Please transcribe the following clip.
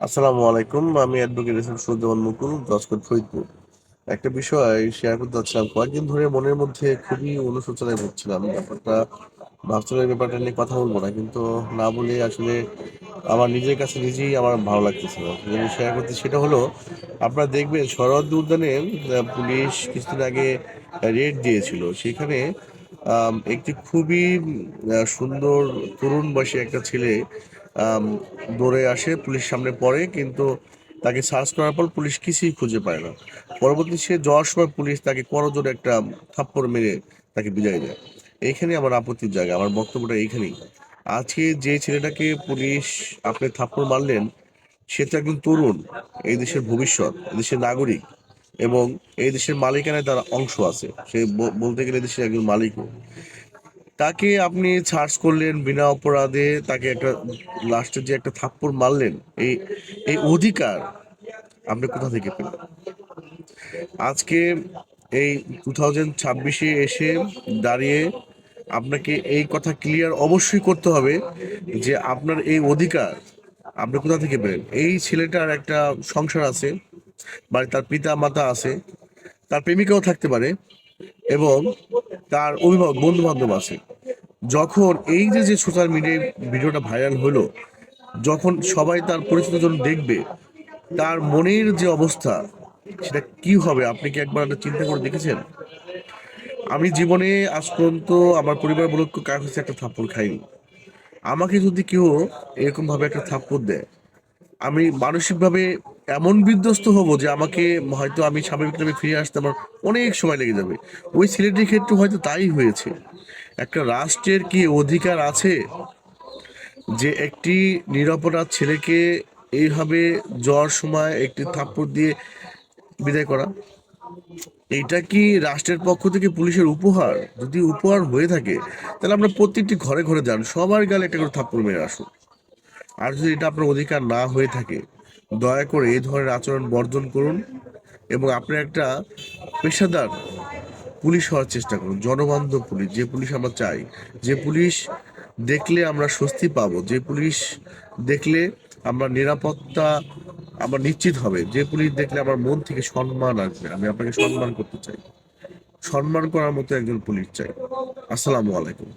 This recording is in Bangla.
আসসালামু আলাইকুম। আমি অ্যাডভোকেট সুজ্জামান মুকুল, জজকোর্ট ফরিদপুর। একটা বিষয় শেয়ার করতে চাচ্ছিলাম। কয়েকদিন ধরে মনের মধ্যে খুবই অনুশোচনায় ভুগছিলাম। ভাবছিলাম এই ব্যাপারটা নিয়ে কথা বলবো না, কিন্তু না বলে আসলে আমার নিজের কাছে নিজেই আমার ভালো লাগতেছে না। যেটা শেয়ার করতে সেটা হলো, আপনারা দেখবেন সরোয়ার্দী উদ্যানে পুলিশ কিছুদিন আগে রেড দিয়েছিল। সেখানে একটি খুবই সুন্দর তরুণ বয়সী একটা ছেলে আম, দৌড়ে আসে, পুলিশ সামনে পড়ে, কিন্তু তাকে সার্চ করার পর পুলিশ কিছুই খুঁজে পায় না। পরবর্তী সে যাওয়ার সময় পুলিশ তাকে করজোড়ে একটা থাপ্পড় মেরে তাকে বিদায় দেয়। এইখানে আমার আপত্তির জায়গা, আমার বক্তব্যটা এইখানেই। আজকে যে ছেলেটাকে পুলিশ আপনি থাপ্পড় মারলেন, সে তো একজন তরুণ, এই দেশের ভবিষ্যৎ, এই দেশের নাগরিক, এবং এই দেশের মালিকানায় তার অংশ আছে। সে বলতে গেলে দেশের একজন মালিকও। তাকে আপনি সার্চ করলেন বিনা অপরাধে, তাকে একটা লাস্টে যে একটা থাপ্পড় মারলেন, এই এই অধিকার আপনি কোথা থেকে পেলেন? আজকে এই 2026-এ এসে দাঁড়িয়ে আপনাকে এই কথা ক্লিয়ার অবশ্যই করতে হবে যে আপনার এই অধিকার আপনি কোথা থেকে পেলেন। এই ছেলেটার একটা সংসার আছে, মানে তার পিতা মাতা আছে, তার প্রেমিকাও থাকতে পারে, এবং তার অভিভাবক বন্ধু বান্ধব আছে। যখন এই যে যে সোশ্যাল মিডিয়ায় ভিডিওটা ভাইরাল হলো, যখন সবাই তার পরিচিত জন দেখবে, তার মনের যে অবস্থা সেটা কি হবে আপনি কি একবার একটা চিন্তা করে দেখেছেন? আমি জীবনে আজ পর্যন্ত আমার পরিবার বলুক কার কাছে একটা থাপ্পড় খাইনি। আমাকে যদি কেউ এরকম ভাবে একটা থাপ্পড় দেয়, আমি মানসিকভাবে এমন বিধ্বস্ত হব যে আমাকে হয়তো আমি স্বাভাবিকভাবে ফিরে আসতে আমার অনেক সময় লেগে যাবে। ওই ছেলেটির ক্ষেত্রে হয়তো তাই হয়েছে। একটা রাষ্ট্রের কি অধিকার আছে যে একটি নিরপরাধ ছেলেকে এইভাবে যাওয়ার সময় একটি থাপ্পড় দিয়ে বিদায় করা? এইটা কি রাষ্ট্রের পক্ষ থেকে পুলিশের উপহার? যদি উপহার হয়ে থাকে, তাহলে আপনার প্রত্যেকটি ঘরে ঘরে যান, সবার গালে একটা করে থাপ্পড় মেরে আসুন। আর যদি এটা আপনার অধিকার না হয়ে থাকে, দয়া করে এই ধরনের আচরণ বর্জন করুন, এবং আপনি একটা পেশাদার পুলিশ হওয়ার চেষ্টা করুন, জনবান্ধব পুলিশ, যে পুলিশ আমরা চাই, যে পুলিশ দেখলে আমরা স্বস্তি পাবো, যে পুলিশ দেখলে আমরা নিরাপত্তা আমরা নিশ্চিত হবে, যে পুলিশ দেখলে আমার মন থেকে সম্মান আসবে। আমি আপনাকে সম্মান করতে চাই, সম্মান করার মতো একজন পুলিশ চাই। আসসালামু আলাইকুম।